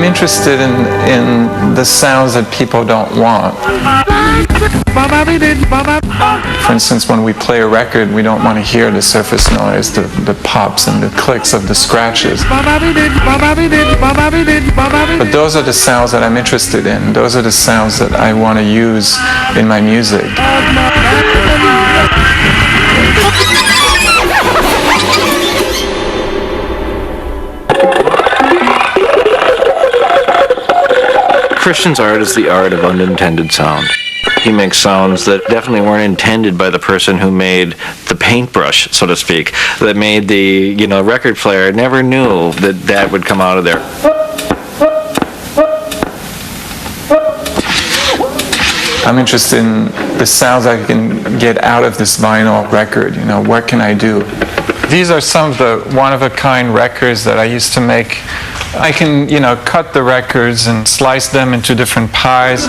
I'm interested in the sounds that people don't want. For instance, when we play a record, we don't want to hear the surface noise, the pops and the clicks of the scratches. But those are the sounds that I'm interested in. Those are the sounds that I want to use in my music. Christian's art is the art of unintended sound. He makes sounds that definitely weren't intended by the person who made the paintbrush, so to speak, that made the, record player. Never knew that would come out of there. I'm interested in the sounds I can get out of this vinyl record. What can I do? These are some of the one-of-a-kind records that I used to make. I can, cut the records and slice them into different pies.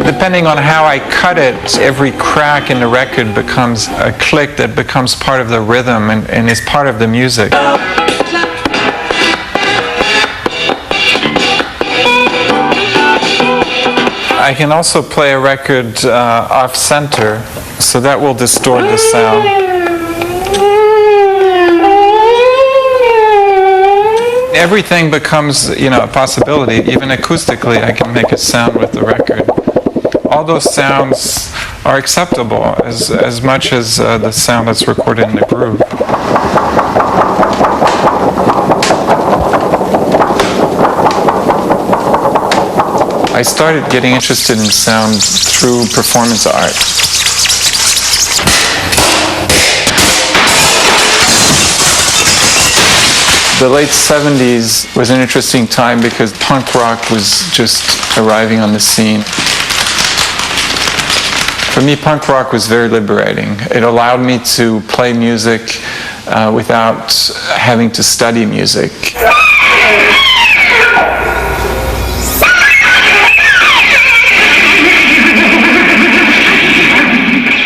Depending on how I cut it, every crack in the record becomes a click that becomes part of the rhythm and is part of the music. I can also play a record off-center, so that will distort the sound. Everything becomes, a possibility. Even acoustically, I can make a sound with the record. All those sounds are acceptable as much as the sound that's recorded in the groove. I started getting interested in sound through performance art. The late 70s was an interesting time because punk rock was just arriving on the scene. For me, punk rock was very liberating. It allowed me to play music without having to study music.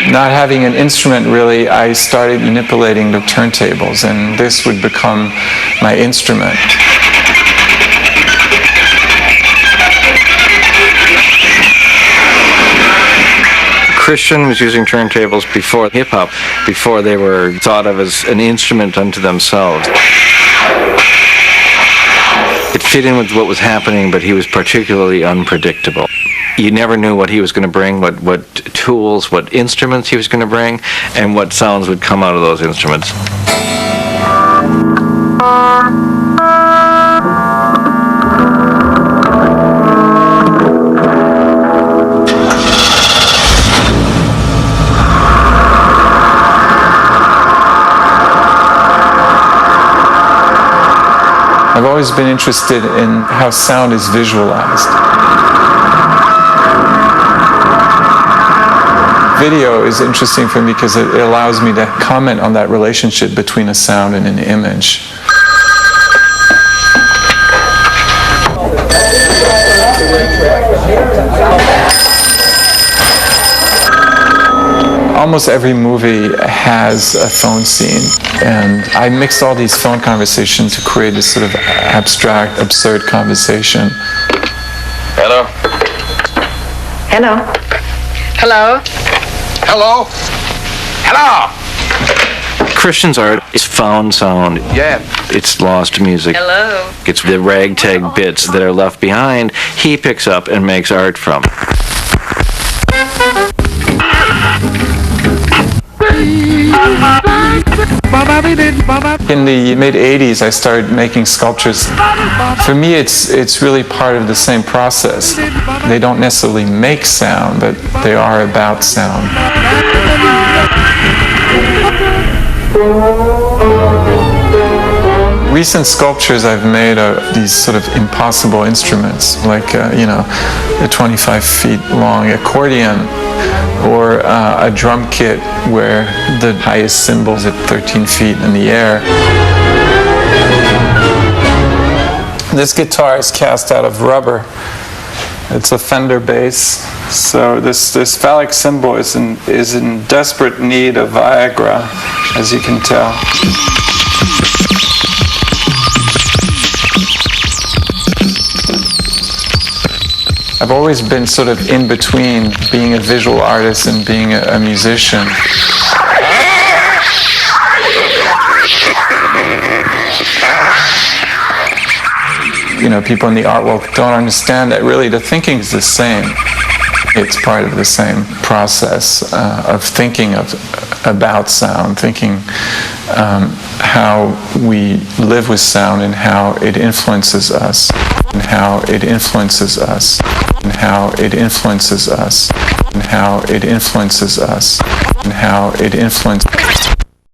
Not having an instrument, really, I started manipulating the turntables, and this would become my instrument. Christian was using turntables before hip-hop, before they were thought of as an instrument unto themselves. It fit in with what was happening, but he was particularly unpredictable. You never knew what he was going to bring, what tools, what instruments he was going to bring, and what sounds would come out of those instruments. I've always been interested in how sound is visualized. Video is interesting for me because it allows me to comment on that relationship between a sound and an image. Almost every movie has a phone scene, and I mixed all these phone conversations to create this sort of abstract, absurd conversation. Hello? Hello? Hello? Hello? Hello? Christian's art is found sound. Yeah. It's lost music. Hello? It's the ragtag bits that are left behind he picks up and makes art from. In the mid-'80s, I started making sculptures. For me, it's really part of the same process. They don't necessarily make sound, but they are about sound. Recent sculptures I've made are these sort of impossible instruments, like a 25 feet long accordion, or a drum kit where the highest cymbal's at 13 feet in the air. This guitar is cast out of rubber. It's a Fender bass. So this phallic cymbal is in desperate need of Viagra, as you can tell. I've always been sort of in between being a visual artist and being a musician. You know, people in the art world don't understand that really the thinking is the same. It's part of the same process of thinking about sound, thinking how we live with sound and how it influences us, and how it influences us, and how it influences us, and how it influences us, and how it influences us.